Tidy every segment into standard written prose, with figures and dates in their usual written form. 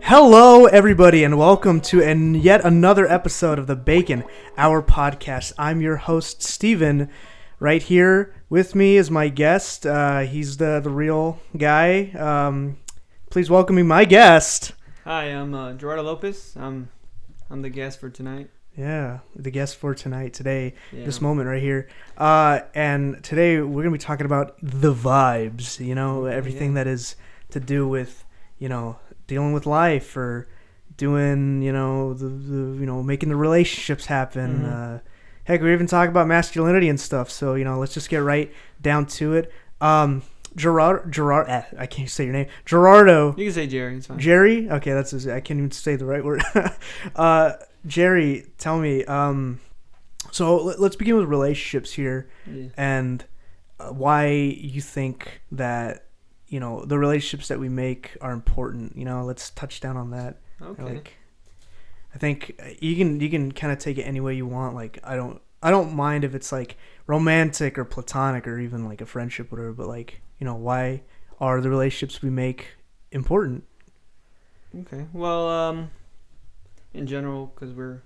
Hello, everybody, and welcome to yet another episode of the Bacon Hour podcast. I'm your host, Steven. Right here with me is my guest. He's the real guy. Please welcome me, my guest. Hi, I'm Gerardo Lopez. I'm the guest for tonight. Yeah, the guest for tonight, today, this moment right here. And today we're going to be talking about the vibes, everything that is to do with, dealing with life or doing, making the relationships happen. Heck, we even talk about masculinity and stuff. So, let's just get right down to it. Gerard, I can't say your name. Gerardo. You can say Jerry. It's fine. Jerry? Okay, I can't even say the right word. Jerry, tell me. So let's begin with relationships here, and why you think that the relationships that we make are important. Let's touch down on that. Okay. I think you can kind of take it any way you want. Like I don't mind if it's like romantic or platonic or even like a friendship, whatever. But like why are the relationships we make important? Okay. Well, in general, because we're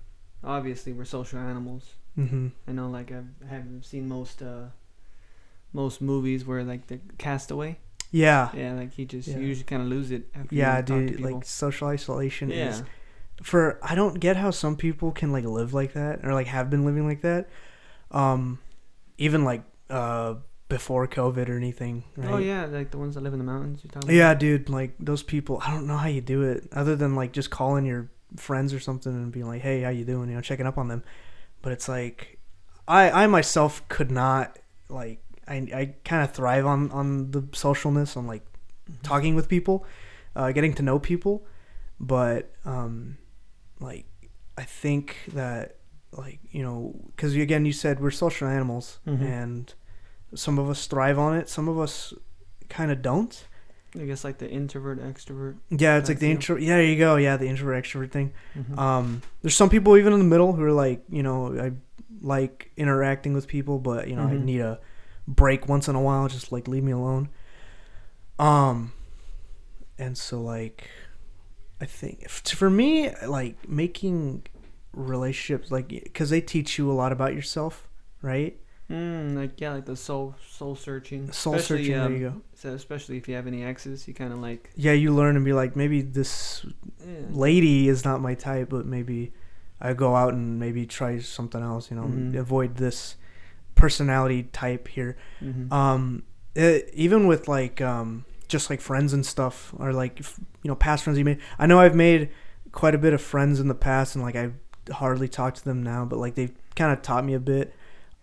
social animals. Mm-hmm. I know, like I haven't seen most movies where like the castaway. Yeah. Yeah, like you usually kind of lose it. After yeah, you talk to dude. people. Like social isolation Yeah. is. I don't get how some people can like live like that or like have been living like that, even like before COVID or anything. Right? Oh yeah, like the ones that live in the mountains. You're talking Yeah, about? dude. Like those people, I don't know how you do it other than like just calling your friends or something and being like, "Hey, how you doing?" Checking up on them. But it's like, I myself could not like. I kind of thrive on the socialness, on like talking with people, getting to know people, but like I think that like because again you said we're social animals and some of us thrive on it, some of us kind of don't. I guess like the introvert extrovert. Yeah, it's like the intro. Yeah, there you go. Yeah, the introvert extrovert thing. There's some people even in the middle who are like I like interacting with people, but I need a break once in a while. Just like leave me alone. And so like. I think for me, like making relationships, like because they teach you a lot about yourself, right? Like the soul searching. Searching. There you go. So especially if you have any exes, you kind of like. Yeah, you learn and be like, maybe this lady is not my type, but maybe I go out and maybe try something else. Avoid this personality type here. Even with like. Just like friends and stuff, or like past friends you made. I know I've made quite a bit of friends in the past, and like I hardly talk to them now, but like they've kind of taught me a bit.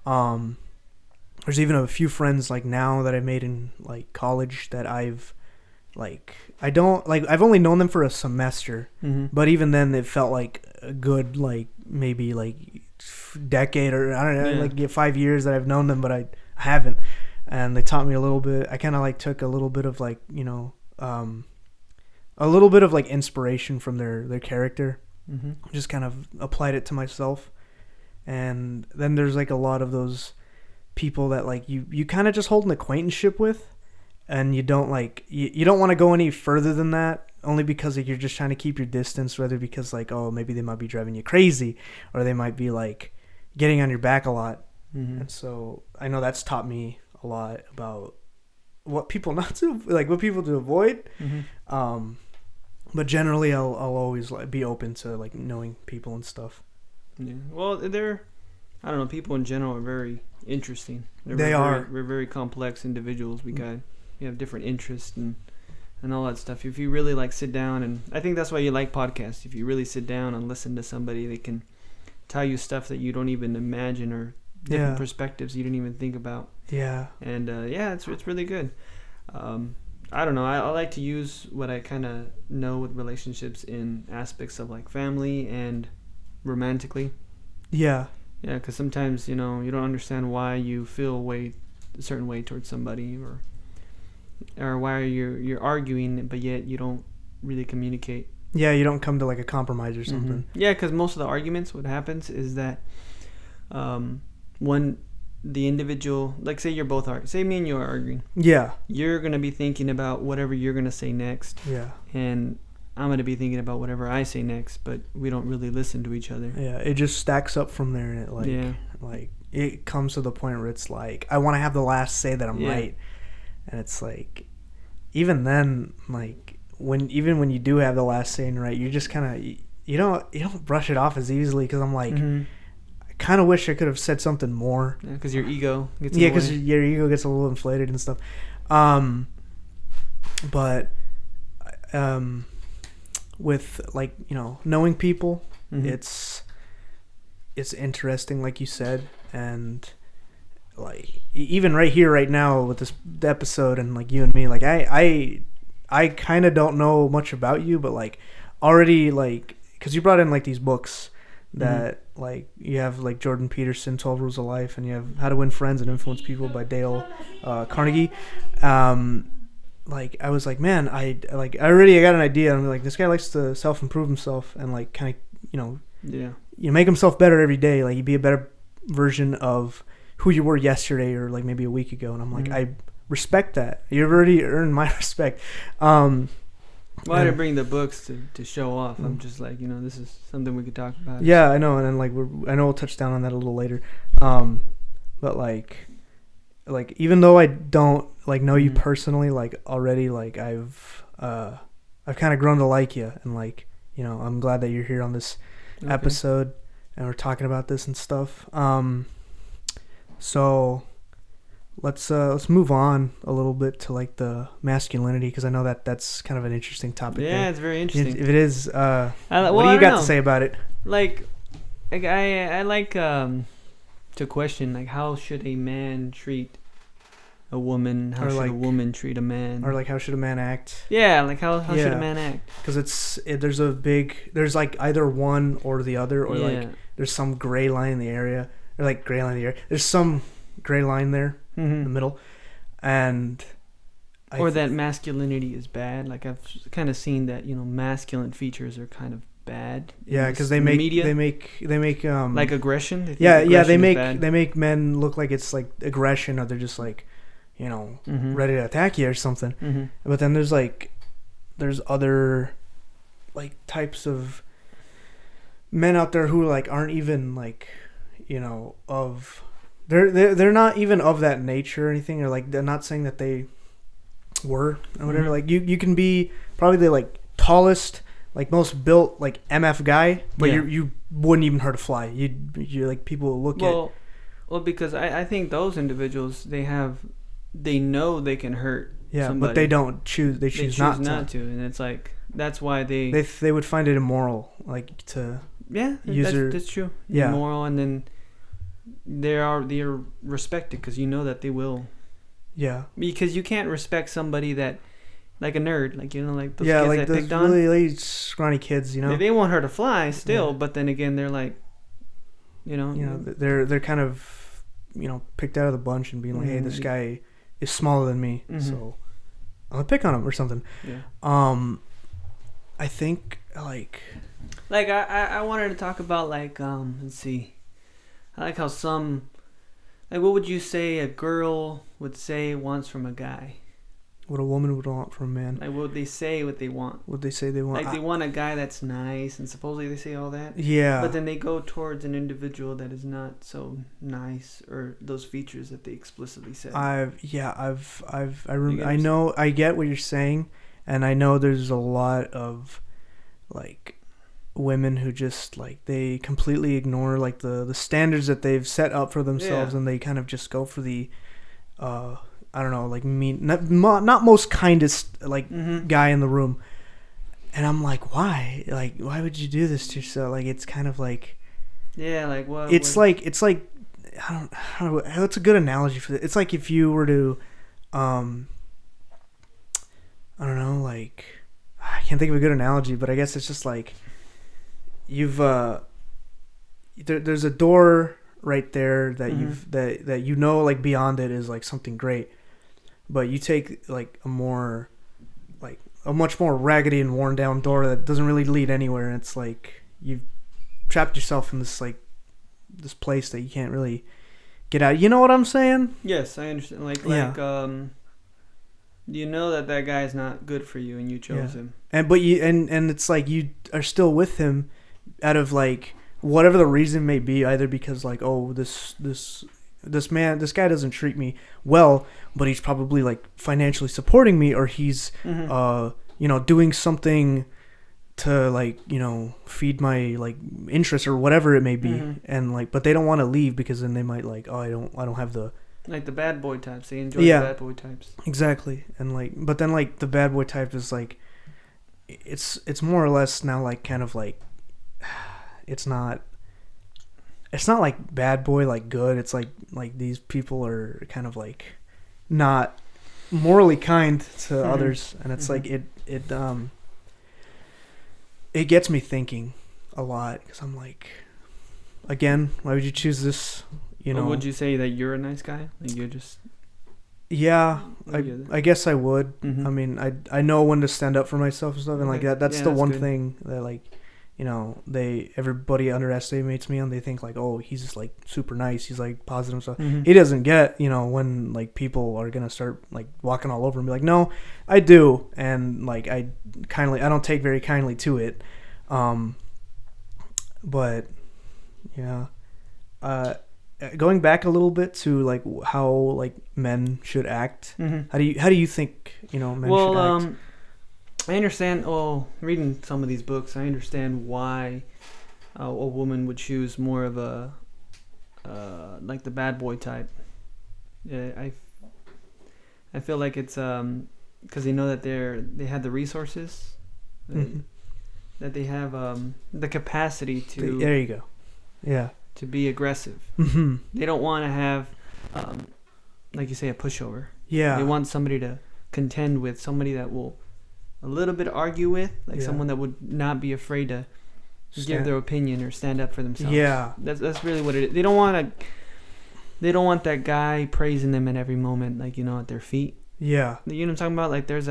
There's even a few friends like now that I've made in like college that I've like I've only known them for a semester, but even then it felt like a good like maybe like decade or I don't know like 5 years that I've known them, but I haven't. And they taught me a little bit. I kind of like took a little bit of like a little bit of like inspiration from their character. Just kind of applied it to myself. And then there's like a lot of those people that like you kind of just hold an acquaintanceship with, and you don't like you don't want to go any further than that, only because like, you're just trying to keep your distance, whether because like maybe they might be driving you crazy, or they might be like getting on your back a lot. And so I know that's taught me a lot about what people not to like, what people to avoid. But generally I'll always like be open to like knowing people and stuff. Yeah. Well, I don't know, people in general are very interesting. We're very complex individuals. We have different interests and all that stuff. If you really like sit down, and I think that's why you like podcasts. If you really sit down and listen to somebody, they can tell you stuff that you don't even imagine, or different perspectives you didn't even think about. Yeah. And it's really good. I don't know. I like to use what I kind of know with relationships in aspects of like family and romantically. Yeah. Yeah, because sometimes you don't understand why you feel a certain way towards somebody, or why you're arguing, but yet you don't really communicate. Yeah, you don't come to like a compromise or something. Mm-hmm. Yeah, because most of the arguments, what happens is that when the individual, like say you're both arguing, say me and you are arguing. Yeah. You're going to be thinking about whatever you're going to say next. Yeah. And I'm going to be thinking about whatever I say next, but we don't really listen to each other. Yeah, it just stacks up from there, and it like it comes to the point where it's like I want to have the last say that I'm right. And it's like even then, like when you do have the last say and right, you just kind of you don't brush it off as easily, because I'm like I kind of wish I could have said something more. Yeah, because your ego gets because your ego gets a little inflated and stuff. But with like knowing people, it's interesting, like you said, and like even right here right now with this episode and like you and me, like I kind of don't know much about you, but like already, like because you brought in like these books that like you have like Jordan Peterson, 12 Rules of Life, and you have How to Win Friends and Influence People by Dale Carnegie. Like I was like, man, I already got an idea. I'm like, this guy likes to self-improve himself and like kind of make himself better every day. Like, he'd be a better version of who you were yesterday or like maybe a week ago. And I'm like, I respect that. You've already earned my respect. Well, I didn't bring the books to show off. I'm just like, this is something we could talk about. Yeah, I know. And then like I know we'll touch down on that a little later. But like even though I don't like know you personally, like already, like I've kind of grown to like you, and like I'm glad that you're here on this episode and we're talking about this and stuff. So let's move on a little bit to like the masculinity, because I know that's kind of an interesting topic. Yeah, it's very interesting. If it is, what do you got to say about it? Like I like to question, like, how should a man treat a woman? How should a woman treat a man? Or like, how should a man act? Yeah, like how should a man act? Because there's like either one or the other, or like there's some gray line in the area, or like gray line in the area. There's some gray line there in the middle, and that masculinity is bad. Like I've kind of seen that masculine features are kind of bad. Yeah, because they make like aggression. They make men look like it's like aggression, or they're just like ready to attack you or something. But then there's other like types of men out there who like aren't even like of they're not even of that nature or anything, or like they're not saying that they were or whatever. Like you can be probably the like tallest, like most built like MF guy, but you wouldn't even hurt a fly. You like people look at. Well, because I think those individuals, they know they can hurt somebody, but they don't choose. They choose not to, and it's like that's why they would find it immoral, like to that's true. Immoral, and then they're respected because that they will. Yeah. Because you can't respect somebody that, like a nerd, like like those kids that picked on. Really scrawny kids, They won't hurt a fly still, but then again, they're like, they're kind of, picked out of the bunch and being like, hey, this guy is smaller than me, so I'm gonna pick on him or something. Yeah. I think like I wanted to talk about like let's see. I like how some, like, what would you say a girl would say wants from a guy? What a woman would want from a man. Like, would they say what they want? Would they say they want? Like, they want a guy that's nice, and supposedly they say all that. Yeah. But then they go towards an individual that is not so nice, or those features that they explicitly said. I know, I get what you're saying, and I know there's a lot of, like, women who just like they completely ignore like the standards that they've set up for themselves, and they kind of just go for the I don't know, like not most kindest like guy in the room. And I'm like, why would you do this to yourself? Like, it's kind of like like what it's like I don't know, what's a good analogy for it? It's like if you were to I don't know, like I can't think of a good analogy, but I guess it's just like you've there's a door right there that you've that like beyond it is like something great, but you take like a more like a much more raggedy and worn down door that doesn't really lead anywhere. And it's like you've trapped yourself in this like this place that you can't really get out. You know what I'm saying? Yes, I understand. Like you know that guy is not good for you, and you chose him. And it's like you are still with him out of like whatever the reason may be, either because like, oh, this guy doesn't treat me well, but he's probably like financially supporting me, or he's doing something to like feed my like interest or whatever it may be, and like, but they don't want to leave because then they might like, oh, I don't have the like the bad boy types. They enjoy the bad boy types. Exactly. And like, but then like the bad boy type is like, it's more or less now like kind of like, it's not like bad boy like good. It's like these people are kind of like not morally kind to others, and it's like it gets me thinking a lot, because I'm like, again, why would you choose this? Would you say that you're a nice guy? Like you're just... Yeah, I guess I would. I mean, I know when to stand up for myself and stuff, and like that's the one thing that like, everybody underestimates me on. They think like, oh, he's just like super nice. He's like positive stuff. He doesn't get, when like people are gonna start like walking all over and be like, no, I do, and like I don't take very kindly to it. But yeah, going back a little bit to like how like men should act. How do you think men should act? I understand. Well, reading some of these books, I understand why a woman would choose more of a like the bad boy type. Yeah, I feel like it's because they know that they have the resources, that they have the capacity to. There you go. Yeah. To be aggressive. They don't want to have, like you say, a pushover. Yeah. They want somebody to contend with, somebody that will a little bit argue with, like someone that would not be afraid to give their opinion or stand up for themselves. Yeah. That's really what it is. They don't want that guy praising them at every moment, like, at their feet. Yeah. You know what I'm talking about? Like there's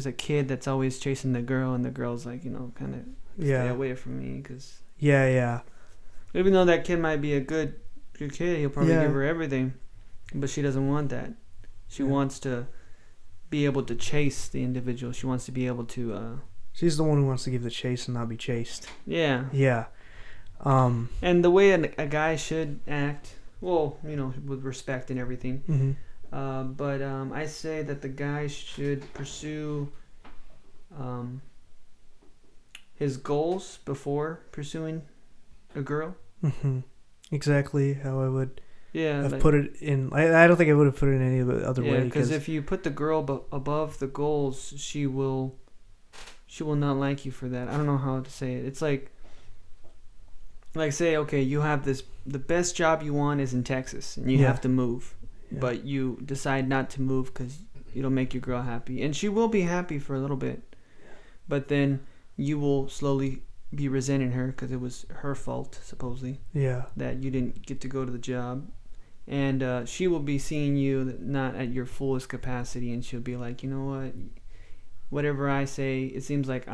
a kid that's always chasing the girl, and the girl's like, kind of stay away from me, because... Yeah. Even though that kid might be a good kid, he'll probably give her everything, but she doesn't want that. She wants to be able to chase the individual. She wants to be able to... She's the one who wants to give the chase and not be chased. Yeah. Yeah. And the way a guy should act, well, with respect and everything, but I say that the guy should pursue his goals before pursuing a girl. Exactly how I would have like, put it in. I don't think I would have put it in any other way. Because if you put the girl above the goals, she will not like you for that. I don't know how to say it. It's like say, okay, you have the best job you want is in Texas, and you have to move, but you decide not to move because it'll make your girl happy, and she will be happy for a little bit, but then you will slowly be resenting her because it was her fault, supposedly. Yeah. That you didn't get to go to the job. And she will be seeing you not at your fullest capacity, and she'll be like, you know what? Whatever I say, it seems like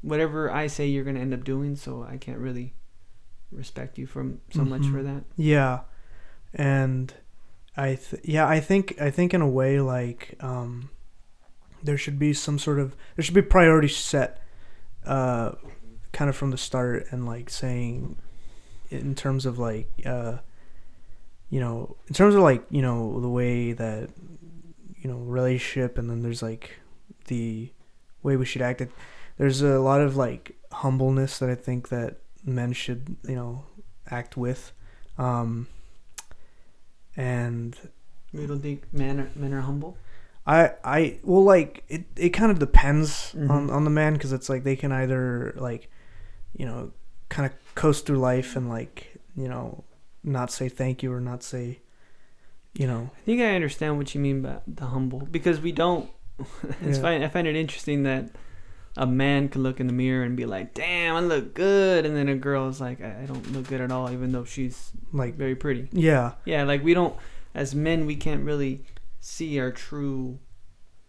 whatever I say you're going to end up doing, so I can't really respect you so much for that. Yeah. And I think in a way, like, there should be priorities set kind of from the start, and like saying in terms of like the way that relationship, and then there's like the way we should act. There's a lot of like humbleness that I think that men should act with, and you don't think men are humble? Well, like it kind of depends on the man, because it's like they can either like kind of coast through life and like not say thank you, or not say I think I understand what you mean by the humble, because we don't. It's fine. I find it interesting that a man can look in the mirror and be like, damn, I look good, and then a girl is like, I don't look good at all, even though she's like very pretty. Yeah, like we don't, as men, we can't really see our true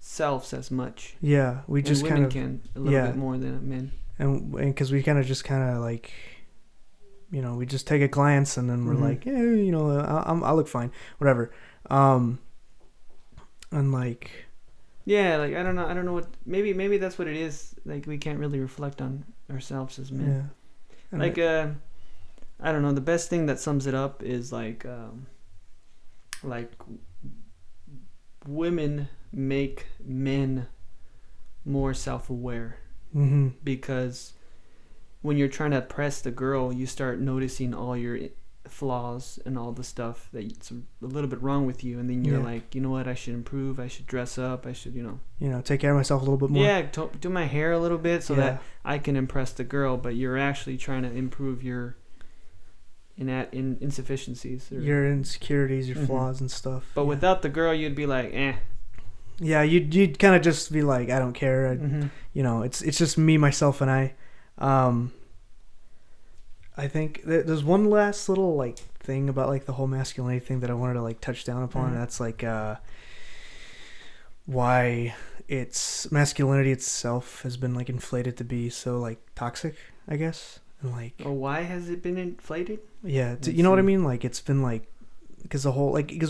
selves as much. Yeah, we just women kind of can a little bit more than men. And because we kind of just kind of like, we just take a glance and then we're like, yeah, I look fine, whatever. And like, yeah, like I don't know what, maybe that's what it is. Like we can't really reflect on ourselves as men. Yeah. Like I don't know. The best thing that sums it up is like women make men more self-aware. Mm-hmm. Because when you're trying to impress the girl, you start noticing all your flaws and all the stuff that's a little bit wrong with you, and then you're like, you know what, I should improve, I should dress up, I should take care of myself a little bit more. Yeah, do my hair a little bit so that I can impress the girl, but you're actually trying to improve your insufficiencies, your insecurities, your flaws and stuff. But without the girl, you'd be like, yeah, you'd kind of just be like, I don't care. It's just me, myself, and I. I think there's one last little like thing about like the whole masculinity thing that I wanted to like touch down upon. And that's like why masculinity itself has been like inflated to be so like toxic, I guess. And like, why has it been inflated? Yeah, you know what I mean? Like it's been like. Because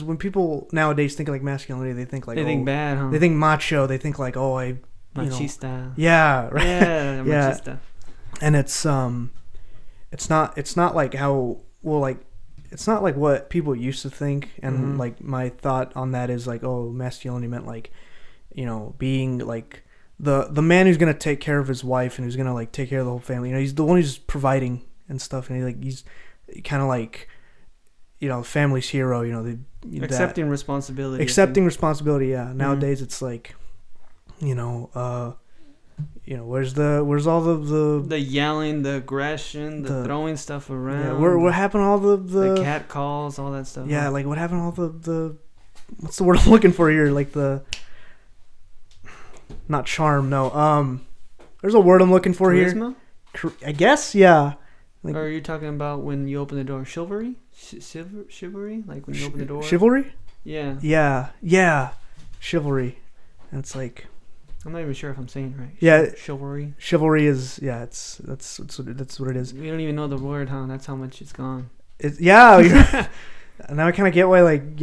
when people nowadays think of like masculinity, they think like think bad, huh? They think macho. They think like machista. Yeah, right. Yeah, machista. And it's not like how it's not like what people used to think. And like my thought on that is like, masculinity meant like, being like the man who's gonna take care of his wife and who's gonna like take care of the whole family. He's the one who's providing and stuff, and he's kind of like. Family's hero. Accepting responsibility. Responsibility. Yeah. Nowadays, it's like, where's all the yelling, the aggression, the throwing stuff around. Yeah. What happened to all the cat calls, all that stuff. Yeah. Like what happened to all the what's the word I'm looking for here? Like not charm. No. There's a word I'm looking for Charisma? Here. I guess. Yeah. Like, or are you talking about when you open the door? Chivalry? Chivalry? Like when you open the door? Chivalry? Yeah. Yeah. Chivalry. And it's like... I'm not even sure if I'm saying it right. Yeah. Chivalry? Chivalry is... Yeah, that's what it is. We don't even know the word, huh? That's how much it's gone. Now I kind of get why, like,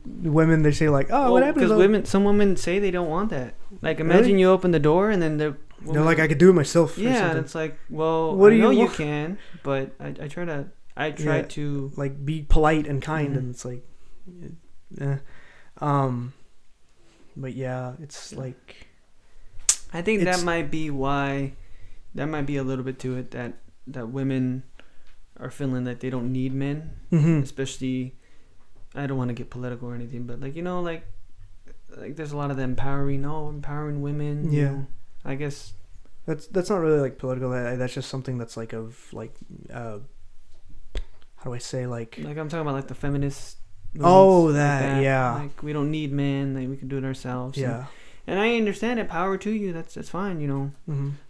women, they say like, what happened to because some women say they don't want that. Like, imagine you open the door and then they're like, I could do it myself. Yeah, and it's like, well, what I know you can, but I try to like be polite and kind, and it's like, but yeah, it's like, I think that might be why, that might be a little bit to it that women are feeling that they don't need men, especially. I don't want to get political or anything, but like like there's a lot of the empowering women. Yeah. I guess that's not really like political. That's just something that's like of like how do I say like I'm talking about like the feminist. Yeah. Like we don't need men. Like we can do it ourselves. Yeah. And I understand it. Power to you. That's fine.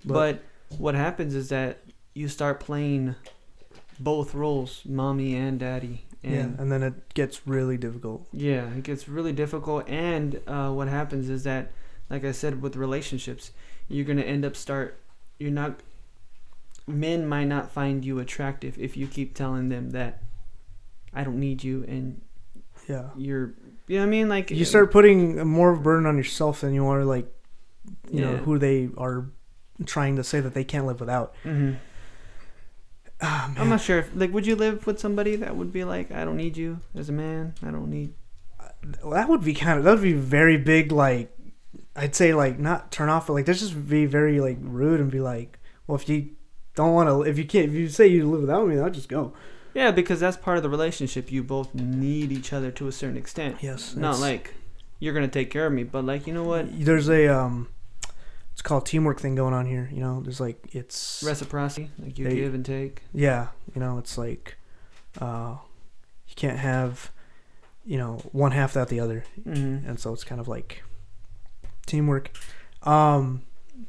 But what happens is that you start playing both roles, mommy and daddy. And then it gets really difficult. Yeah, it gets really difficult. And what happens is that, like I said, with relationships, you're going to end up men might not find you attractive if you keep telling them that I don't need you, and you're, you know what I mean? Like you start putting more of a burden on yourself than you are like, you know, who they are trying to say that they can't live without. Mm-hmm. Oh, I'm not sure if, like, would you live with somebody that would be like, I don't need you as a man. I don't need. That would be very big. Like, I'd say like not turn off, but like that's just be very like rude and be like, well, if you don't want to, if you say you live without me, then I'll just go. Yeah, because that's part of the relationship. You both need each other to a certain extent. Yes. Not like you're gonna take care of me, but like, you know what? There's a it's called teamwork thing going on here. You know, there's like it's reciprocity, like you give and take. Yeah, you know, it's like you can't have, you know, one half without the other, and so it's kind of like teamwork.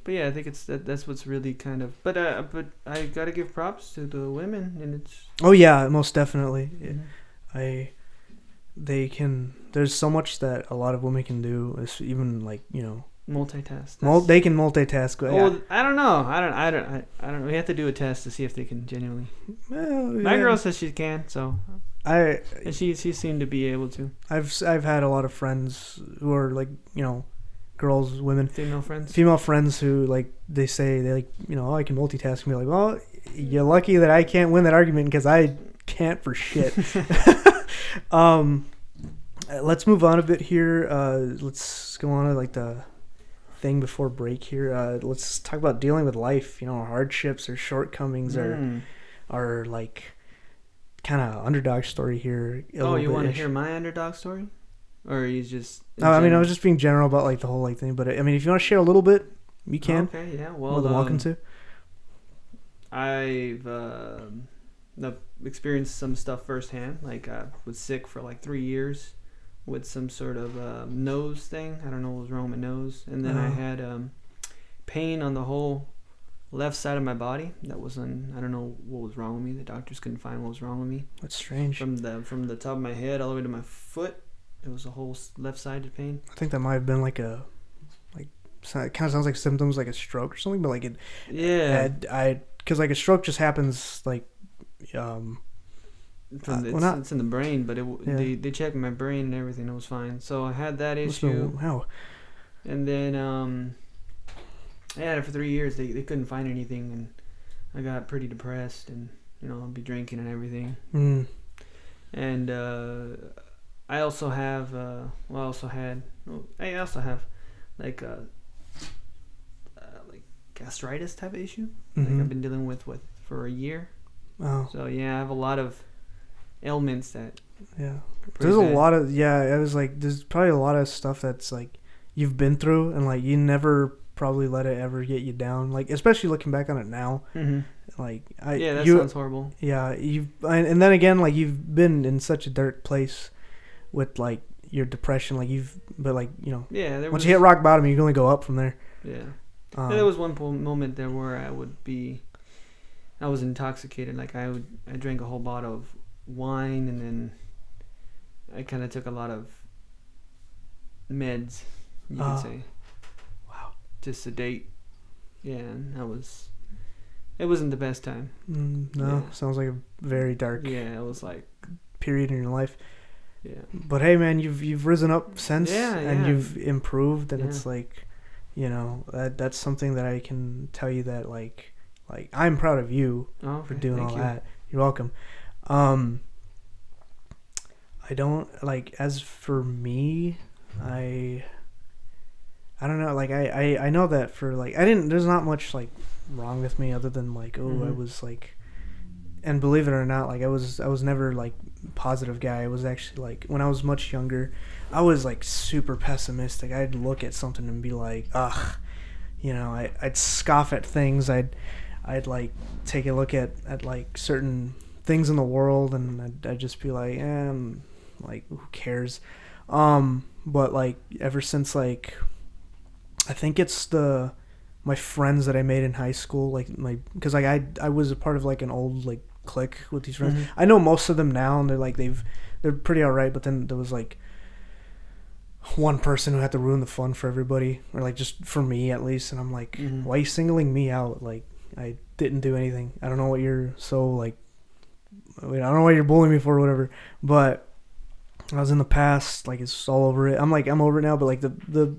But yeah, I think that's what's really kind of. But I gotta give props to the women, and it's. Oh yeah, most definitely. there's so much that a lot of women can do. It's even like, multitask. They can multitask. Well, I don't know. I don't know. We have to do a test to see if they can genuinely. Well, My girl says she can, so and she seemed to be able to. I've had a lot of friends who are like, girls, women, female friends who like they say they like, oh, I can multitask, and be like, well, you're lucky that I can't win that argument because I can't for shit. Let's move on a bit here. Let's go on to like the thing before break here. Let's talk about dealing with life, hardships or shortcomings or like kind of underdog story here. Oh, you want to hear my underdog story? Or he's just... No, I was just being general about like the whole like thing, but I mean, if you want to share a little bit, you can. Okay, yeah, well... More than welcome to. I've experienced some stuff firsthand. Like, I was sick for like 3 years with some sort of nose thing. I don't know what was wrong with my nose. And then I had pain on the whole left side of my body. That was I don't know what was wrong with me. The doctors couldn't find what was wrong with me. That's strange. From the top of my head all the way to my foot, it was a whole left-sided pain. I think that might have been like it kind of sounds like symptoms like a stroke or something, but like it. Yeah. Because like a stroke just happens like. It's in the brain, but they checked my brain and everything. It was fine. So I had that issue. Wow. And then I had it for 3 years. They couldn't find anything, and I got pretty depressed, and I'd be drinking and everything. And I also have like gastritis type of issue. Like I've been dealing with for a year. Oh. So yeah, I have a lot of ailments that. Yeah. There's a lot of I was like, there's probably a lot of stuff that's like you've been through, and like you never probably let it ever get you down. Like especially looking back on it now. Like that sounds horrible. Yeah, and then again, like you've been in such a dark place with like your depression, like once you hit rock bottom, you can only go up from there. Yeah. There was one moment there where I was intoxicated. Like I drank a whole bottle of wine, and then I kind of took a lot of meds, you could say. Wow. To sedate. Yeah, and it wasn't the best time. Sounds like a very dark. Yeah, it was like period in your life. Yeah. But hey, man, you've risen up since, and you've improved, and it's like, that's something that I can tell you that like I'm proud of you for doing all that. You're welcome. I don't like, as for me, I don't know, like I know that for like there's not much like wrong with me other than like I was like, and believe it or not, like I was never like positive guy. I was actually like, when I was much younger, I was like super pessimistic. I'd look at something and be like, ugh, I'd scoff at things. I'd like take a look at like certain things in the world, and I'd just be like, like who cares? But like ever since like, I think it's my friends that I made in high school, like because like I was a part of like an old like clique with these friends. I know most of them now, and they're pretty alright, but then there was like one person who had to ruin the fun for everybody, or like just for me at least, and I'm like, why are you singling me out? Like I didn't do anything. I don't know what you're so like, I don't know what you're bullying me for or whatever, but I was in the past, like it's all over it. I'm over it now, but like the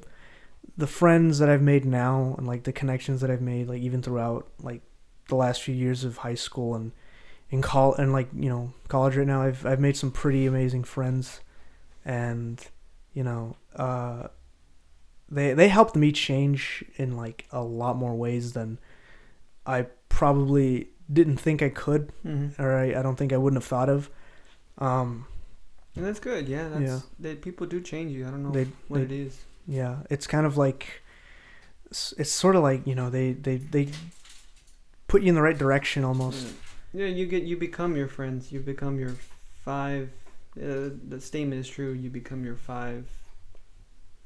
friends that I've made now, and like the connections that I've made, like even throughout like the last few years of high school and in college, and like college right now, I've made some pretty amazing friends, and they helped me change in like a lot more ways than I probably didn't think I could, or I don't think I wouldn't have thought of. And that's good. Yeah, people do change you. I don't know what it is. Yeah, it's kind of like, it's sort of like, they put you in the right direction almost. Yeah, you become your friends. You become your 5. The statement is true. You become your 5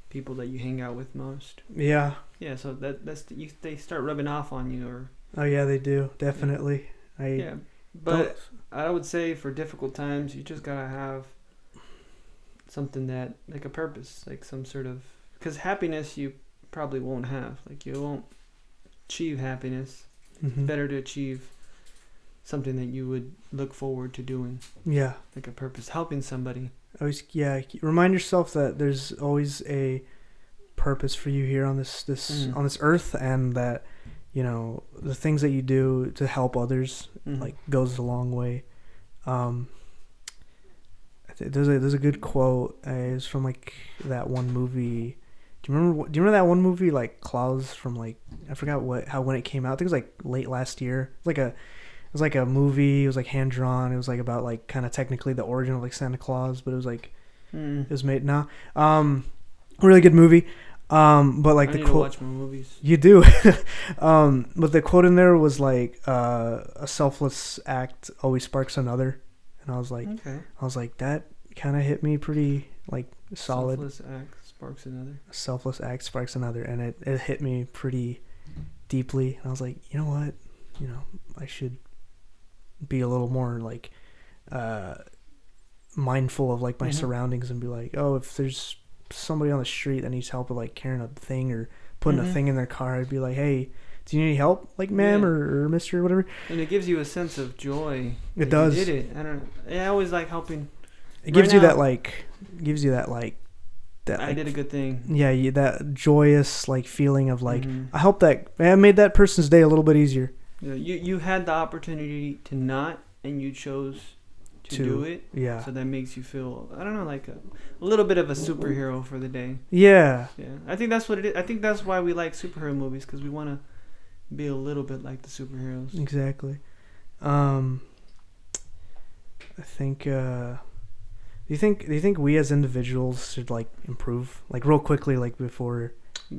people that you hang out with most. Yeah. Yeah. So they start rubbing off on you, or. Oh yeah, they do, definitely. But I would say for difficult times, you just gotta have something that, like a purpose, like some sort of, because happiness you probably won't have. Like you won't achieve happiness. It's better to achieve something that you would look forward to doing. Yeah. Like a purpose, helping somebody. Always, yeah. Remind yourself that there's always a purpose for you here on this on this earth, and that, you know, the things that you do to help others like goes a long way. There's a good quote. It's from like that one movie. Do you remember that one movie, like Klaus, from like, I forgot when it came out. I think it was like late last year. It was like a movie. It was like hand drawn. It was like about like kind of technically the origin of like Santa Claus, but it was like it was made now. Really good movie. But like I the need quote, to watch more movies. You do. But the quote in there was like, a selfless act always sparks another. And I was like, that kind of hit me pretty like solid. Selfless act sparks another. A selfless act sparks another, and it hit me pretty deeply. And I was like, you know what, I should be a little more like mindful of like my surroundings, and be like, oh, if there's somebody on the street that needs help with like carrying a thing or putting a thing in their car, I'd be like, hey, do you need any help, like ma'am or mister or whatever. And it gives you a sense of joy. It does. You did it. I always like helping. It gives you that I did a good thing. Yeah, that joyous like feeling of like, I made that person's day a little bit easier. Yeah, you had the opportunity to not, and you chose to do it. Yeah. So that makes you feel, I don't know, like a little bit of a superhero for the day. Yeah. Yeah. I think that's what it is. I think that's why we like superhero movies, because we want to be a little bit like the superheroes. Exactly. I think. Do you think we as individuals should like improve, like real quickly, like before?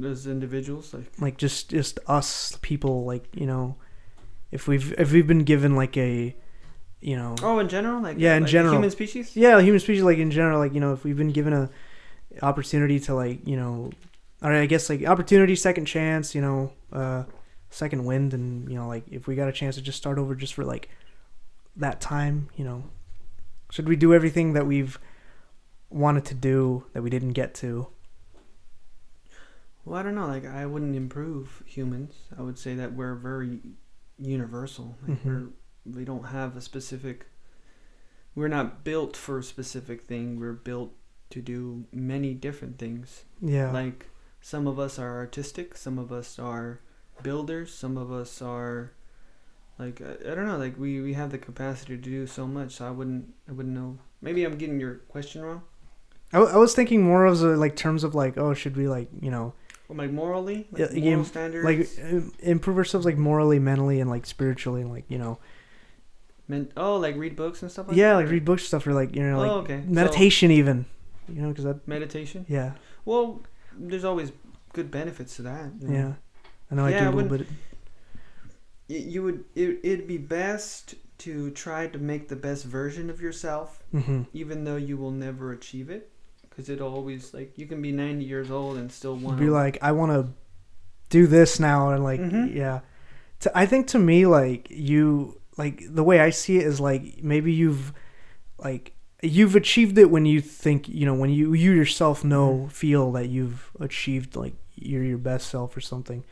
As individuals, like just us people, like, if we've been given like a, in general, like in general, human species. Yeah, human species, like in general, like, if we've been given a opportunity to like, or I guess like opportunity, second chance, second wind, and like if we got a chance to just start over just for like that time, should we do everything that we've wanted to do that we didn't get to? Well, I don't know. Like, I wouldn't improve humans. I would say that we're very universal. Like we don't have a specific. We're not built for a specific thing. We're built to do many different things. Yeah. Like, some of us are artistic. Some of us are builders. Some of us are, like, I don't know. Like, we have the capacity to do so much. So I wouldn't know. Maybe I'm getting your question wrong. I was thinking more of like terms of like, oh, should we like, like morally, like moral standards, like improve ourselves like morally, mentally, and like spiritually, and like like read books and stuff like that. Yeah, like read books stuff, or like like okay. Meditation, so, even, because that meditation. Yeah. Well, there's always good benefits to that. Yeah, I know. I do a little bit. It'd be best to try to make the best version of yourself, even though you will never achieve it. Because it'll always, like, you can be 90 years old and still want to... be like, I want to do this now, and, like, yeah. I think, to me, like, the way I see it is, like, maybe you've achieved it when you think, when you yourself feel that you've achieved, like, your best self or something.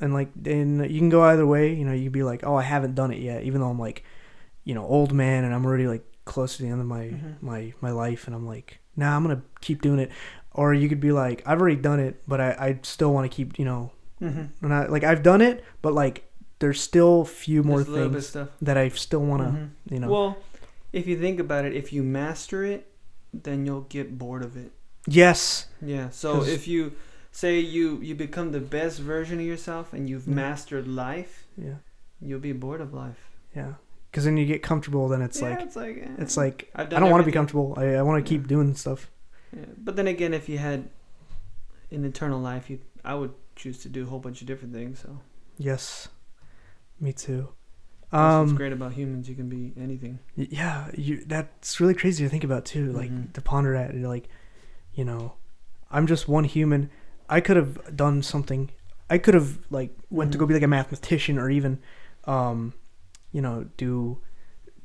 And, like, and you can go either way. You can be like, oh, I haven't done it yet, even though I'm, like, old man, and I'm already, like, close to the end of my life, and I'm like... Nah, I'm gonna keep doing it. Or you could be like, I've already done it, but I still want to keep, not like I've done it, but like there's still a few more things that I still want to, Well, if you think about it, if you master it, then you'll get bored of it. Yes. Yeah. So if you say you become the best version of yourself and you've mastered life, you'll be bored of life. Yeah. Because then you get comfortable, then it's like I don't want to be comfortable. I want to keep doing stuff. Yeah. But then again, if you had an eternal life, I would choose to do a whole bunch of different things. So yes, me too. That's what's great about humans. You can be anything. Yeah, that's really crazy to think about too. Like to ponder at. Like, I'm just one human. I could have done something. I could have like went to go be like a mathematician, or even do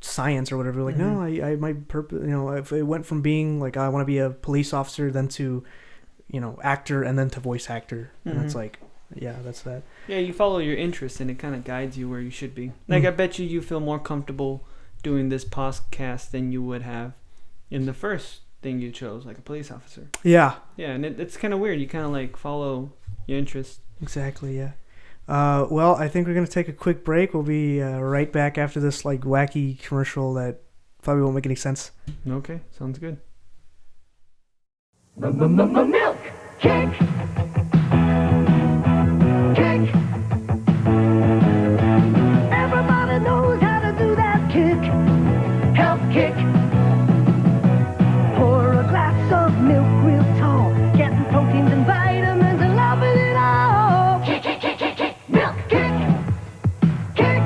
science or whatever. Like, no, I my purpose, if it went from being like, I want to be a police officer, then to, actor, and then to voice actor. And it's like, yeah, that's that. Yeah, you follow your interests, and it kind of guides you where you should be. Like, I bet you feel more comfortable doing this podcast than you would have in the first thing you chose, like a police officer. Yeah. Yeah, and it's kind of weird. You kind of like follow your interests. Exactly, yeah. Well, I think we're going to take a quick break. We'll be right back after this like wacky commercial that probably won't make any sense. Okay, sounds good. Milk kick. Kick. Everybody knows how to do that kick. Health kick. Pour a glass of milk real tall, getting proteins and vitamins and loving it all. Kick, kick, kick, kick, kick. Milk kick. Kick.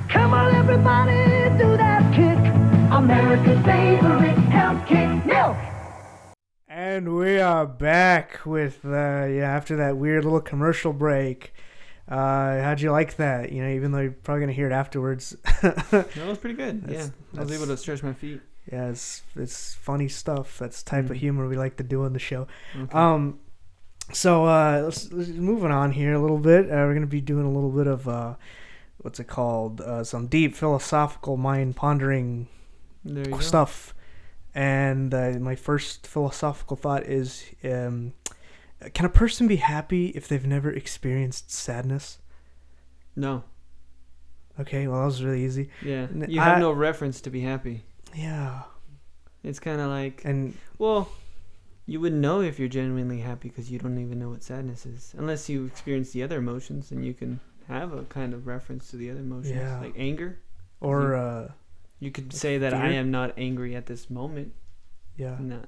Come on, everybody, do that kick. America's favorite health kick. Milk. And we are back with after that weird little commercial break. How'd you like that? Even though you're probably gonna hear it afterwards. That was pretty good. I was able to stretch my feet. Yeah, it's funny stuff. That's the type of humor we like to do on the show. Okay. So let's moving on here a little bit. We're gonna be doing a little bit of what's it called? Some deep philosophical mind pondering stuff. And my first philosophical thought is, can a person be happy if they've never experienced sadness? No. Okay, well, that was really easy. Yeah, you have no reference to be happy. Yeah. It's kind of like... And well, you wouldn't know if you're genuinely happy because you don't even know what sadness is. Unless you experience the other emotions, and you can have a kind of reference to the other emotions. Yeah. Like anger. Or... you could say that fear? I am not angry at this moment. Yeah. Not.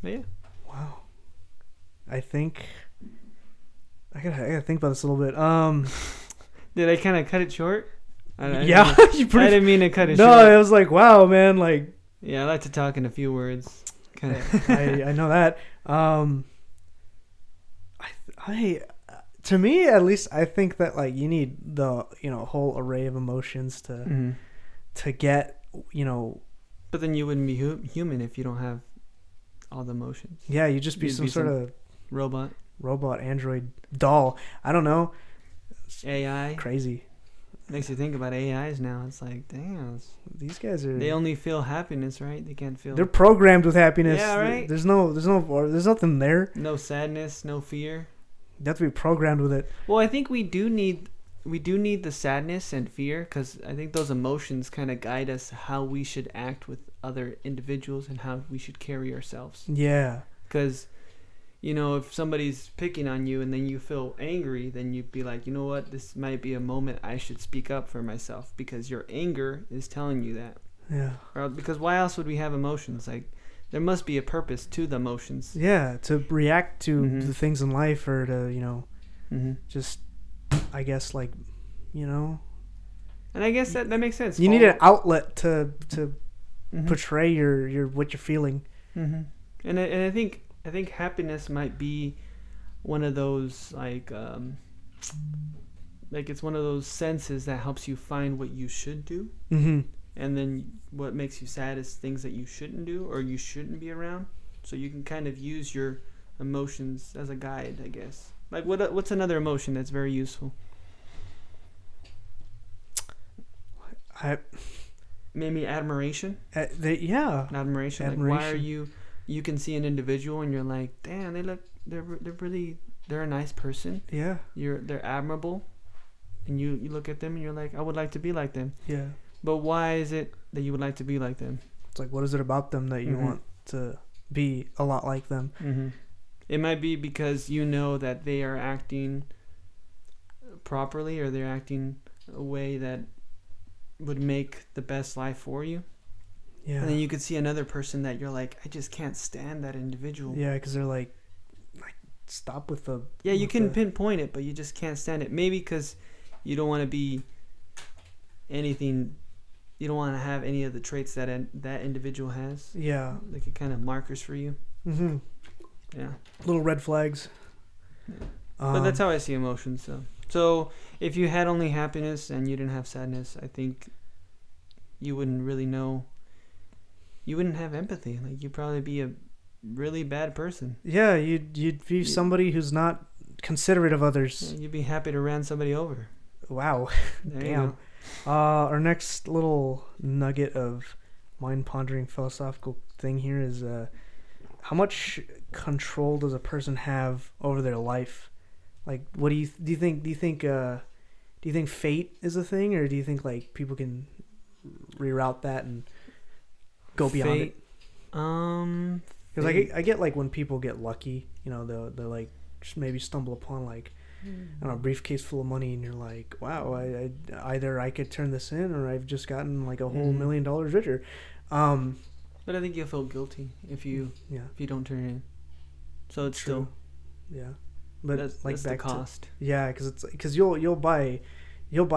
But yeah. Wow. I think I gotta think about this a little bit. Did I kind of cut it short? Yeah, I didn't mean to cut it short. No, it was like, wow, man, like. Yeah, I like to talk in a few words. Kind of. I know that. I to me at least, I think that like you need the whole array of emotions to get But then you wouldn't be human if you don't have all the emotions. Yeah, you'd just be some sort of robot, android doll. I don't know. AI. Crazy. Makes you think about AIs now. It's like, damn, these guys are. They only feel happiness, right? They can't feel. They're programmed with happiness. Yeah, right. There's nothing there. No sadness, no fear. You have to be programmed with it. Well, I think we do need the sadness and fear, because I think those emotions kind of guide us how we should act with other individuals and how we should carry ourselves. Yeah. Because, if somebody's picking on you and then you feel angry, then you'd be like, you know what, this might be a moment I should speak up for myself, because your anger is telling you that. Yeah. Or because why else would we have emotions? Like, there must be a purpose to the emotions. Yeah, to react to the things in life, or to, just, I guess, like, And I guess that makes sense. You need an outlet to portray your what you're feeling. And I think happiness might be one of those like it's one of those senses that helps you find what you should do. And then what makes you sad is things that you shouldn't do or you shouldn't be around. So you can kind of use your emotions as a guide, I guess. Like what's another emotion that's very useful? Maybe admiration. Admiration. Like, why are you can see an individual and you're like, damn, they're a nice person. Yeah. They're admirable, and you look at them and you're like, I would like to be like them. Yeah. But why is it that you would like to be like them? It's like, what is it about them that you want to be a lot like them? It might be because you know that they are acting properly, or they're acting a way that would make the best life for you. Yeah. And then you could see another person that you're like, I just can't stand that individual. Yeah, because they're like stop with the... Yeah, you can pinpoint it, but you just can't stand it. Maybe because you don't want to be anything... You don't want to have any of the traits that individual has. Yeah. Like it kind of markers for you. Yeah. Little red flags. Yeah. But that's how I see emotions. So if you had only happiness and you didn't have sadness, I think you wouldn't really know. You wouldn't have empathy. Like, you'd probably be a really bad person. Yeah, you'd be somebody who's not considerate of others. Yeah, you'd be happy to ran somebody over. Wow. Damn. Our next little nugget of mind-pondering philosophical thing here is how much control does a person have over their life? Like, what do you think? Do you think fate is a thing, or do you think like people can reroute that and go beyond it? Because I get like when people get lucky, you know, they'll like just maybe stumble upon like, I don't know, a briefcase full of money, and you're like, wow, I either I could turn this in, or I've just gotten like a whole $1 million richer. But I think you'll feel guilty if you don't turn it in. So it's true. Still but that's like the cost. Because you'll buy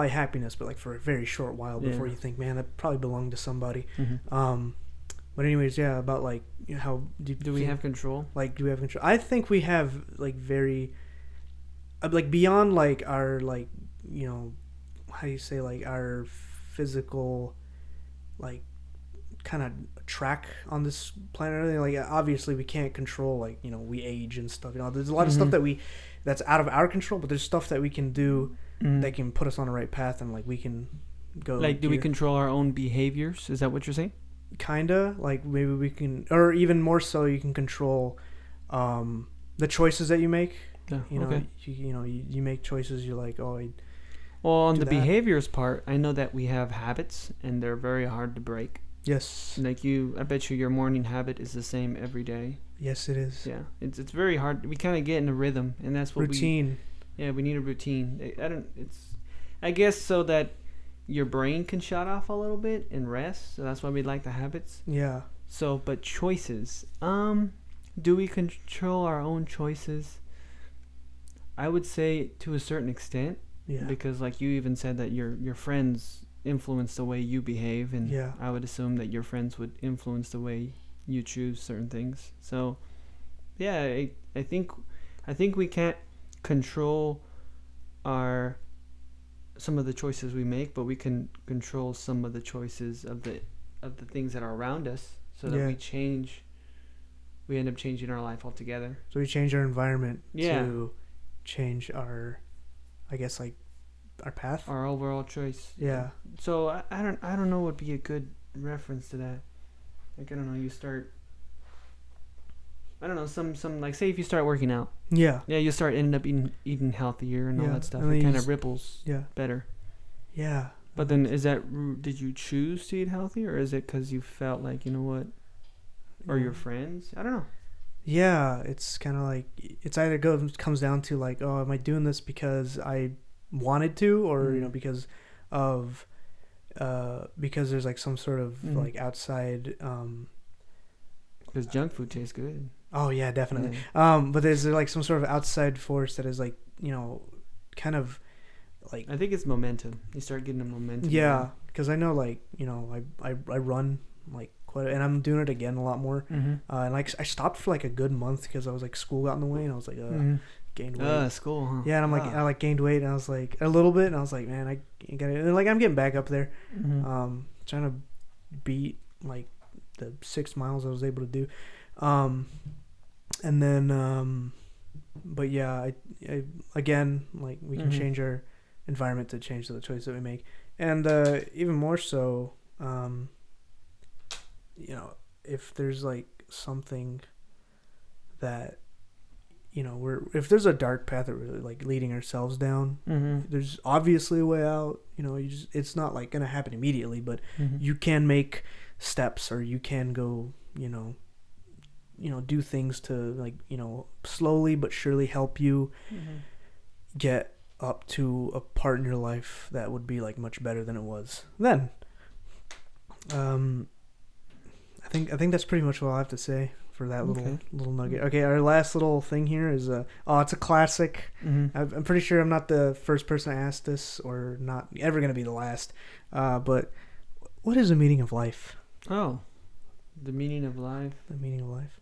happiness, but like for a very short while before you think, man, that probably belonged to somebody. But anyways, about like, you know, how do we have control? Like, do we have control? I think we have like very, like beyond like our like, you know, how do you say, like our physical, like kind of track on this planet. Like obviously we can't control, like, you know, we age and stuff. You know, there's a lot of stuff that's out of our control, but there's stuff that we can do that can put us on the right path, and like we can go. Like, do we control our own behaviors? Is that what you're saying? Kinda, like maybe we can, or even more so, you can control the choices that you make. Yeah, you know, you make choices. You're like, well, on the behaviors part, I know that we have habits, and they're very hard to break. Yes. Like I bet you your morning habit is the same every day. Yes, it is. Yeah, it's very hard. We kind of get in a rhythm, and that's what routine. We need a routine. I guess so that your brain can shut off a little bit and rest. So that's why we like the habits. Yeah. So, but choices. Do we control our own choices? I would say to a certain extent. Yeah. Because like you even said that your friends influence the way you behave, and I would assume that your friends would influence the way you choose certain things. So, yeah, I think we can't control some of the choices we make, but we can control some of the choices of the things that are around us, so that we end up changing our life altogether. So we change our environment to change our, I guess, like our path, our overall choice. Yeah. So I don't know what would be a good reference to that. Like, I don't know, you start, I don't know, some like, say if you start working out. Yeah. Yeah, you start ending up eating healthier and all that stuff. It kind of ripples better. Yeah. But then did you choose to eat healthy, or is it because you felt like, you know what, or your friends? I don't know. Yeah, it's kind of like, it's either comes down to like, oh, am I doing this because I wanted to, or you know, because there's like some sort of like outside because junk food tastes good. Oh yeah, definitely. But there's like some sort of outside force that is like, you know, kind of like, I think it's momentum. You start getting a momentum. Yeah, because I know, like, you know, I run like quite, and I'm doing it again a lot more. And like I stopped for like a good month because I was like, school got in the way, and I was like, gained weight. School, huh? Yeah, and I'm like, I like gained weight, and I was like a little bit, and I was like, man, I got it. And like I'm getting back up there, trying to beat like the 6 miles I was able to do, and then but yeah, I again, like we can change our environment to change the choice that we make, and even more so, you know, if there's like something that, you know, if there's a dark path that we're like leading ourselves down, there's obviously a way out. You know, it's not like gonna happen immediately, but you can make steps, or you can go, you know, do things to, like, you know, slowly but surely help you get up to a part in your life that would be like much better than it was then. I think that's pretty much what I have to say for that little nugget. Okay, our last little thing here is it's a classic. I'm pretty sure I'm not the first person to ask this, or not ever gonna be the last. But what is the meaning of life? Oh, the meaning of life. The meaning of life.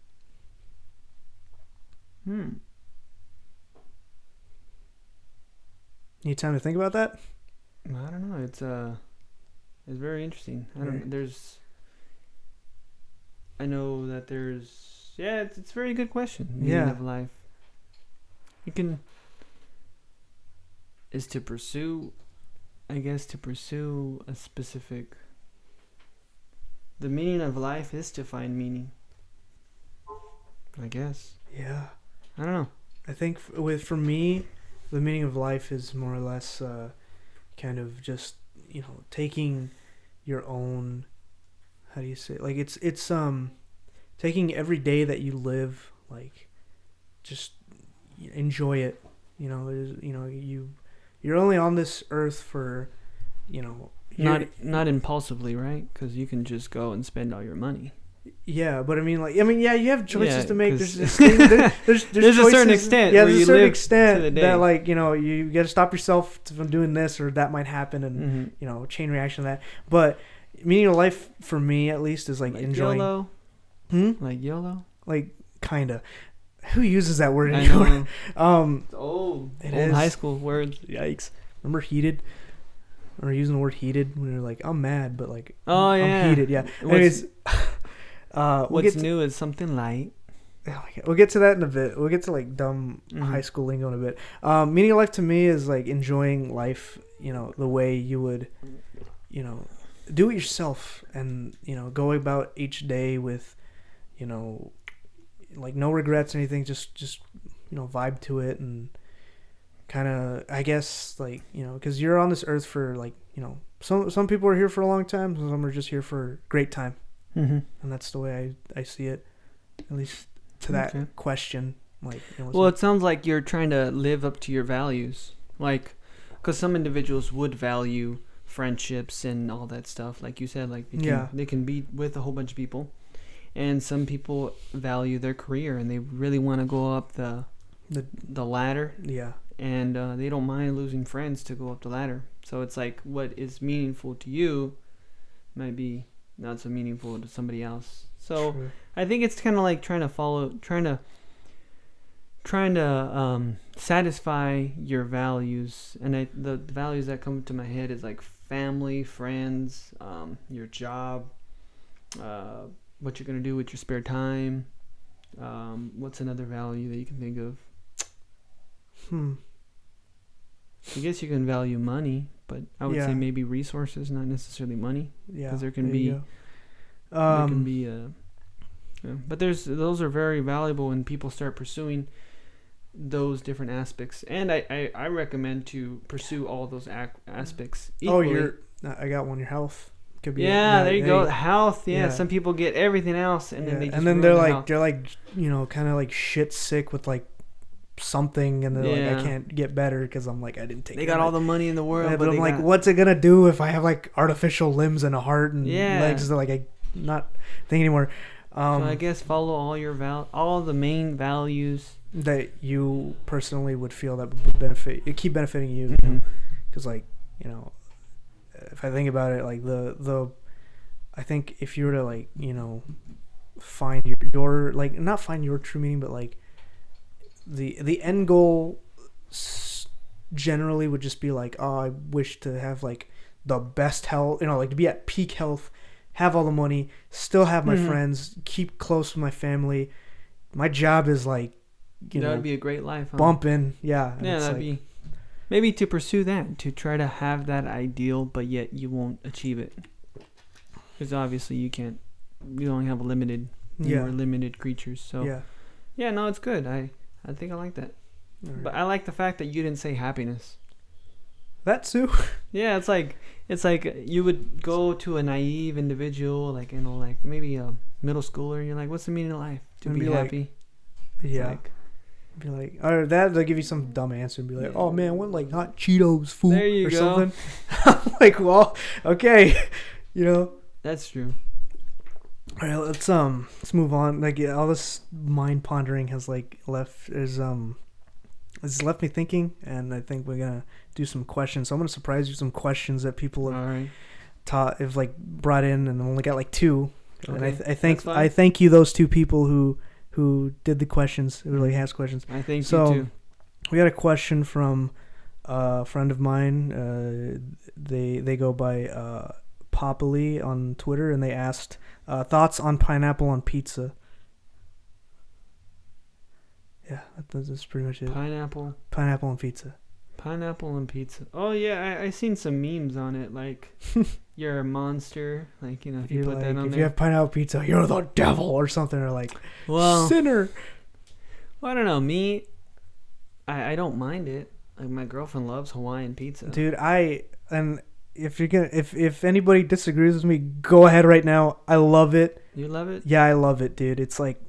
Need time to think about that? I don't know. It's It's very interesting. I know that there's. Yeah, it's a very good question. Meaning of life. You can. Is to pursue. I guess to pursue a specific. The meaning of life is to find meaning. I guess. Yeah. I don't know. I think for me, the meaning of life is more or less kind of just, taking your own, how do you say it? Like it's taking every day that you live, like just enjoy it. You're only on this earth for, not impulsively, right? Because you can just go and spend all your money. Yeah, but you have choices to make. There's a certain extent. Yeah, there's a certain extent that you got to stop yourself from doing this, or that might happen, and chain reaction to that. But meaning of life for me, at least, is like enjoying. YOLO. Like YOLO. Like kinda. Who uses that word anymore? It's old. It old is. High school words. Yikes! Remember heated? Or using the word heated when you're like, I'm mad, but like, I'm heated. Yeah. Anyways. What's new is something light. We'll get to that in a bit. We'll get to like dumb high school lingo in a bit. Meaning of life to me is like enjoying life, the way you would, do it yourself, and go about each day with, like no regrets or anything. Just vibe to it, and kind of, I guess, like, because you're on this earth for like, some people are here for a long time, some are just here for a great time. And that's the way I see it, at least to that question. Like, well, it sounds like you're trying to live up to your values, like, because some individuals would value friendships and all that stuff, like you said, like they can be with a whole bunch of people, and some people value their career and they really want to go up the ladder. Yeah, and they don't mind losing friends to go up the ladder. So it's like what is meaningful to you might be not so meaningful to somebody else. So true. I think it's kind of like trying to satisfy your values, and the values that come to my head is like family, friends, your job, what you're gonna do with your spare time. What's another value that you can think of? I guess you can value money, but I would say maybe resources, not necessarily money. Yeah, because there can be but those are very valuable when people start pursuing those different aspects, and I recommend to pursue all those aspects equally. I got one. Your health could be. Yeah, there you go. Health. Yeah, some people get everything else, and then they just they're like kind of like shit sick with like something, and they're like, I can't get better because I'm like, I didn't take. They got all the money in the world, but I'm like, what's it gonna do if I have like artificial limbs and a heart and legs? They're like, I not think anymore. So I guess follow all the main values that you personally would feel that would keep benefiting you. Because like, if I think about it, like I think if you were to like, find your like, not find your true meaning, but like the end goal generally would just be like, oh, I wish to have like the best health, like to be at peak health, have all the money, still have my friends, keep close with my family. My job is like, that would be a great life. Huh? Bumping, yeah. That'd be maybe to pursue that, to try to have that ideal, but yet you won't achieve it, because obviously you can't. You only have a limited. We're limited creatures, so no, it's good. I think I like that. Right. But I like the fact that you didn't say happiness. That too. Yeah, it's like you would go to a naive individual, like like maybe a middle schooler, and you're like, "What's the meaning of life? To be happy." Be like, or they'll give you some dumb answer and be like, "Oh man, I want like hot Cheetos food or something." I'm like, well, okay, That's true. All right, let's move on. Like all this mind pondering has left me thinking, and I think we're gonna do some questions. So I'm gonna surprise you with some questions that people have brought in, and only got like two. Okay. And I thank you, those two people who did the questions, who really asked questions. I thank you too. We got a question from a friend of mine. They go by Popoli on Twitter, and they asked thoughts on pineapple on pizza. Yeah, that's pretty much it. Pineapple on pizza. Pineapple and pizza. Oh yeah, I seen some memes on it. Like, you're a monster. Like, you know, if you put that on there. If you have pineapple pizza, you're the devil or something. Or like, well, sinner. Well, I don't know. Me, I don't mind it. Like, my girlfriend loves Hawaiian pizza. Dude, if you're gonna, if anybody disagrees with me, go ahead right now. I love it. You love it? Yeah, I love it, dude. It's like,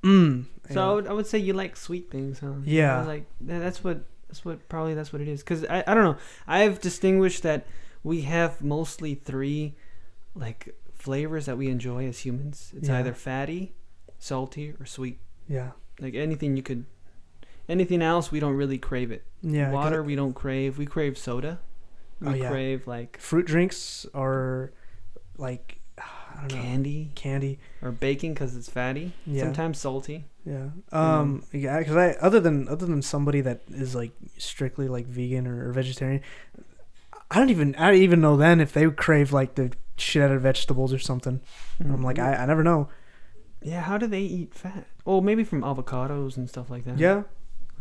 So I would say you like sweet things, huh? Yeah. You know, like that's what it is. Cause I don't know. I've distinguished that we have mostly 3 like flavors that we enjoy as humans. It's either fatty, salty, or sweet. Yeah. Like anything else, we don't really crave it. Yeah. Water, we don't crave. We crave soda. We crave like fruit drinks or like I don't know, candy or baking because it's fatty. Yeah. Sometimes salty. Yeah. Yeah. Because other than somebody that is like strictly like vegan or vegetarian, I don't even know then if they would crave like the shit out of vegetables or something. Mm-hmm. I'm like I never know. Yeah. How do they eat fat? Oh, maybe from avocados and stuff like that. Yeah.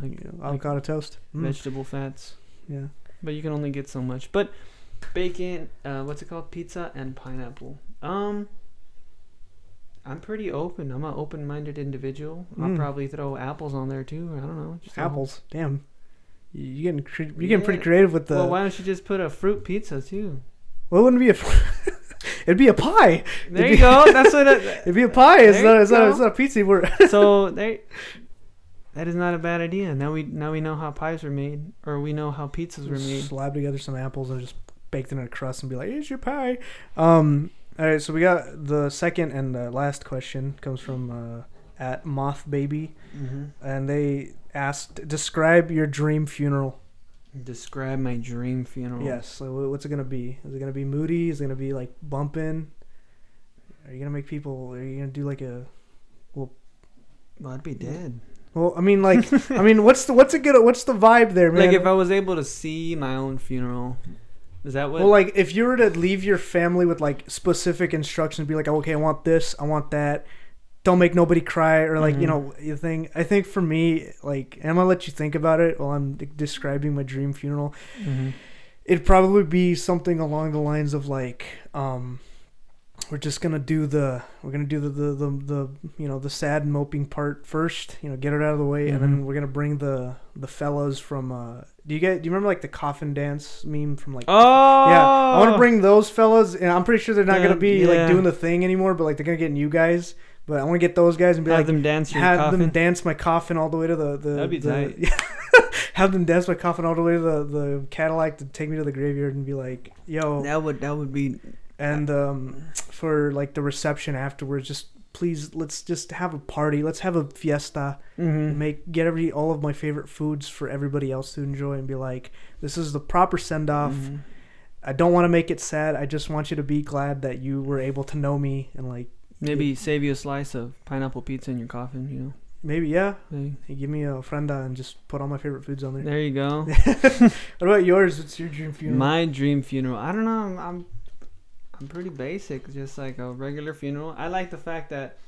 Like avocado toast. Vegetable fats. Yeah. But you can only get so much. But bacon, what's it called? Pizza and pineapple. I'm pretty open. I'm an open-minded individual. I'll probably throw apples on there too. I don't know. Just apples. Damn. You're getting pretty creative with the. Well, why don't you just put a fruit pizza too? Well, it wouldn't be it'd be a pie. There you go. That's what it'd be a pie. It's not a pizza. So that is not a bad idea. Now we know how pies were made, or we know how pizzas were made. Slab together some apples and just bake them in a crust and be like, "Here's your pie." All right, so we got the second and last question comes from at Moth Baby, and they asked, "Describe your dream funeral." Describe my dream funeral. Yes. So what's it gonna be? Is it gonna be moody? Is it gonna be like bumping? Are you gonna make people? Are you gonna do like a? Well, I'd be dead. Well, I mean, like, what's the vibe there, man? Like, if I was able to see my own funeral. Is that what? Well, like, if you were to leave your family with, like, specific instructions, be like, okay, I want this, I want that, don't make nobody cry, or, like, you know, you think, I think for me, like, and I'm gonna let you think about it while I'm describing my dream funeral, it'd probably be something along the lines of, like, we're gonna do the you know, the sad and moping part first, you know, get it out of the way, and then we're gonna bring the fellas from do you remember like the coffin dance meme from like I want to bring those fellas, and I'm pretty sure they're not gonna be like doing the thing anymore, but like they're gonna get new guys, but I want to get those guys and be have them dance my coffin all the way to the that'd be tight. Have them dance my coffin all the way to the Cadillac to take me to the graveyard and be like, yo, that would be. And for like the reception afterwards, just please, let's just have a party. Let's have a fiesta. Get all of my favorite foods for everybody else to enjoy, and be like, this is the proper send off. I don't want to make it sad. I just want you to be glad that you were able to know me, and like maybe save you a slice of pineapple pizza in your coffin. You know. Maybe, yeah. Hey, give me a ofrenda and just put all my favorite foods on there. There you go. What about yours? What's your dream funeral? My dream funeral. I don't know. I'm pretty basic, just like a regular funeral. I like the fact that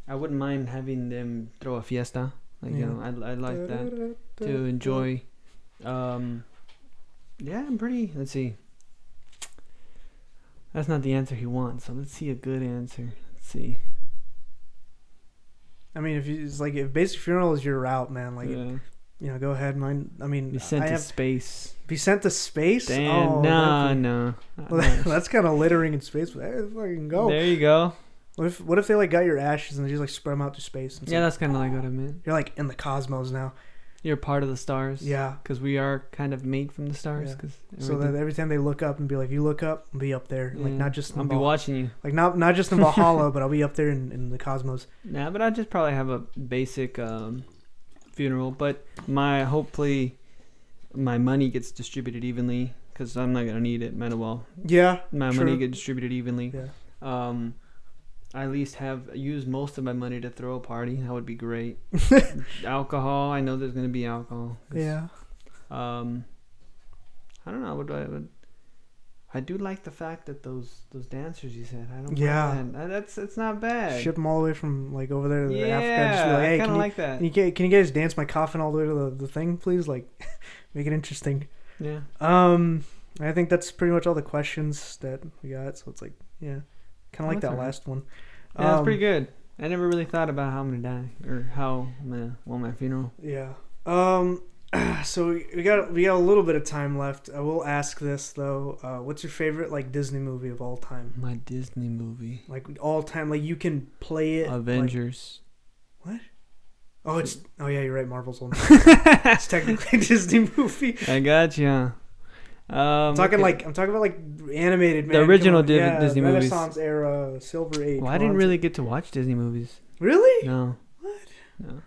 I wouldn't mind having them throw a fiesta. Like, you know, I like that to enjoy. Yeah, I'm pretty. Let's see. That's not the answer he wants. So let's see a good answer. Let's see. I mean, if basic funeral is your route, man, like, you know, go ahead. Be sent to space. Be sent to space? Damn, no. Well, that's kind of littering in space, but hey, fucking go. There you go. What if they like got your ashes and they just like spread them out to space? Yeah, that's kind of like what I meant. You're like in the cosmos now. You're part of the stars. Yeah. Because we are kind of made from the stars. Yeah. So that every time they look up and be like, you look up, I'll be up there. Yeah. Like, not just I'll be watching you. Like, not just in Valhalla, but I'll be up there in the cosmos. Nah, but I'd just probably have a basic funeral. But hopefully my money gets distributed evenly, because I'm not going to need it. Might as well. Yeah. My money get distributed evenly. Yeah. I at least use most of my money to throw a party. That would be great. Alcohol. I know there's going to be alcohol. Yeah. I don't know. I do like the fact that those dancers you said. I don't. Yeah. It's not bad. Ship them all the way from like over there to Yeah, Africa. Just be like, hey, I kind of like that. Can you guys dance my coffin all the way to the thing, please? Like, make it interesting. Yeah. I think that's pretty much all the questions that we got. So it's like, yeah, kind of like that last one. Yeah, that's pretty good. I never really thought about how I'm gonna die or how my funeral. Yeah. So we got a little bit of time left. I will ask this though. What's your favorite like Disney movie of all time? My Disney movie. Like all time, like you can play it. Avengers. Like, what? Oh yeah, you're right. Marvel's one. It's technically a Disney movie. I got you. I'm talking about like animated. The original Disney movies. Renaissance era, Silver Age. Well, I didn't really get to watch Disney movies. Really? No. What? No.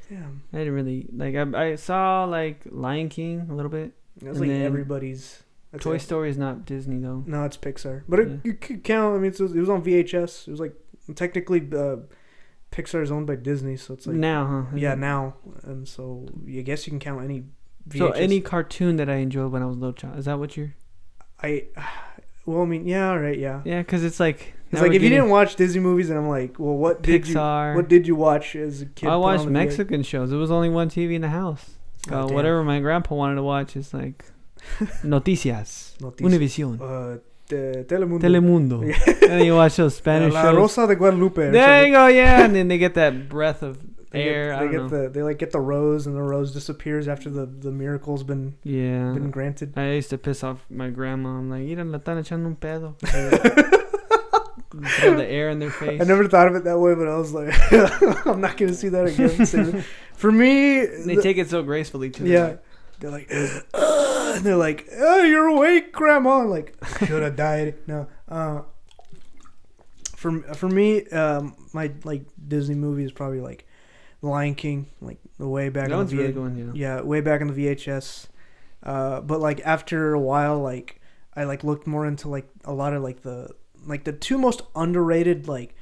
Damn. I didn't really like. I saw like Lion King a little bit. That's like everybody's. Toy Story is not Disney though. No, it's Pixar. But you could count. I mean, it was on VHS. It was like technically Pixar is owned by Disney, so it's like now, huh? Yeah, now, and so I guess you can count any. VHS. So any cartoon that I enjoyed when I was a little child, is that what you're? Well, I mean, yeah, all right, yeah. Yeah, because it's like. It's like if you didn't watch Disney movies, and I'm like, well, what did you watch as a kid? I watched Mexican shows. There was only one TV in the house. Whatever my grandpa wanted to watch is like Noticias. Univision. Telemundo. Yeah. And then you watch those Spanish shows. La Rosa de Guadalupe. There you go, yeah. And then they get that breath of air. They get the rose, and the rose disappears after the miracle's been granted. I used to piss off my grandma. I'm like, mira, le están echando un pedo. Throw the air in their face. I never thought of it that way, but I was like, I'm not going to see that again. For me... They take it so gracefully, too. Yeah. They're like, and they're like, oh, you're awake, Grandma. I'm like, should have died. No. For me, my like Disney movie is probably like The Lion King, like the way back. That one's really good one, yeah. Yeah, way back in the VHS. But like after a while, like I like looked more into like a lot of like the two most underrated like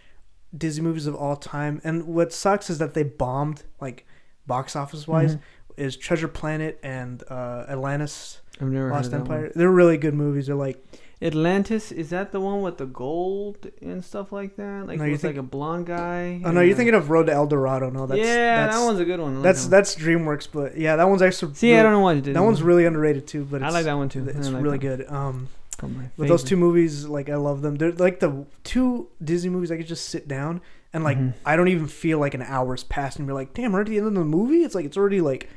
Disney movies of all time. And what sucks is that they bombed like box office wise. Is Treasure Planet and Atlantis. I've never Lost heard of Empire. That one. They're really good movies. They're like Atlantis. Is that the one with the gold and stuff like that? Like like a blonde guy. Oh no, you're thinking of Road to El Dorado. No, that's that one's a good one. That's DreamWorks, but yeah, that one's actually. See, I don't know what it did. That one's really underrated too, but I like that one too. It's like really good. But those two movies, like I love them. They're like the two Disney movies I could just sit down and like I don't even feel like an hour's passed and you're like, damn, we're at the end of the movie. It's like it's already like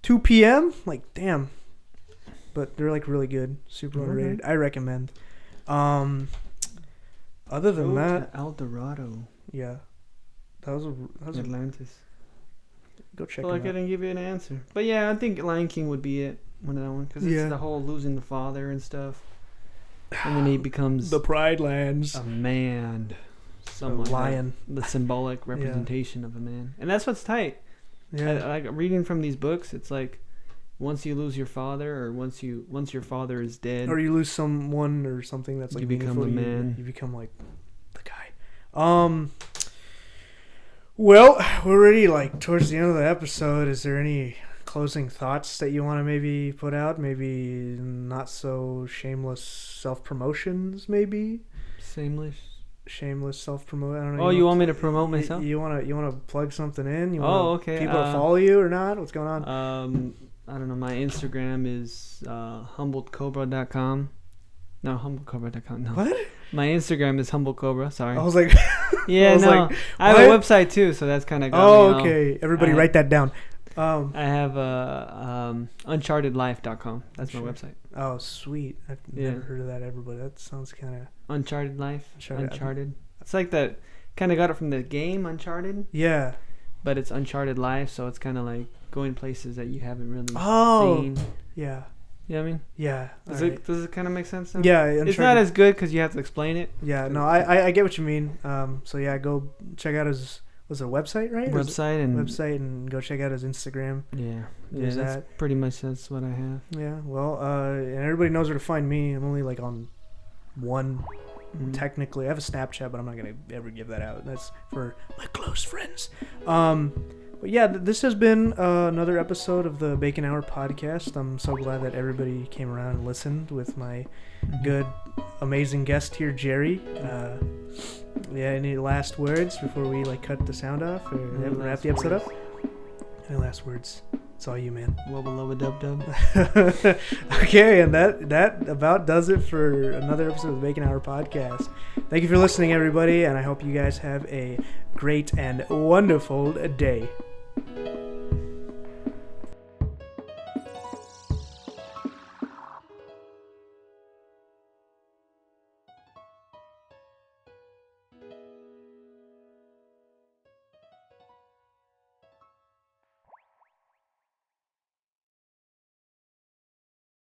2 p.m. Like damn, but they're like really good, super underrated. I recommend. Other than that, El Dorado. Yeah, that was Atlantis. Go check. Well, I couldn't give you an answer, but yeah, I think Lion King would be it. One of that one because it's the whole losing the father and stuff, and then he becomes the Pride Lands a man, a lion, the symbolic representation of a man, and that's what's tight. Yeah, like reading from these books, it's like once you lose your father, or once your father is dead, or you lose someone or something that's like you become a man. You become like the guy. Well, we're already like towards the end of the episode. Is there any closing thoughts that you want to maybe put out? Maybe not so shameless self-promotions, maybe? Shameless self-promote. I don't know. Oh, you want me to promote myself? You want to plug something in? Okay. People to follow you or not? What's going on? I don't know. My Instagram is humbledcobra.com. No, humblecobra.com. No. What? My Instagram is humblecobra. Sorry. I was like, yeah, I have a website too, so that's kind of. Okay. Everybody, write that down. I have unchartedlife.com. That's my website. Oh, sweet. I've never heard of that ever, but that sounds kind of... Uncharted Life. Uncharted. It's like that... Kind of got it from the game Uncharted. Yeah. But it's Uncharted Life, so it's kind of like going places that you haven't really seen. Yeah. You know what I mean? Yeah. Does it kind of make sense now? Yeah. It's not as good because you have to explain it. Yeah. No, I get what you mean. So yeah, go check out his... Was it a website, right? Website and go check out his Instagram. Yeah, that's pretty much that's what I have. Yeah, well, and everybody knows where to find me. I'm only like on one, technically. I have a Snapchat, but I'm not gonna ever give that out. That's for my close friends. But yeah, this has been another episode of the Bacon Hour podcast. I'm so glad that everybody came around and listened with my good, amazing guest here, Jerry. Yeah, any last words before we cut the sound off or wrap the episode up? Any last words? It's all you, man. Wubba lubba dub dub. Okay, and that about does it for another episode of the Bacon Hour podcast. Thank you for listening, everybody, and I hope you guys have a great and wonderful day.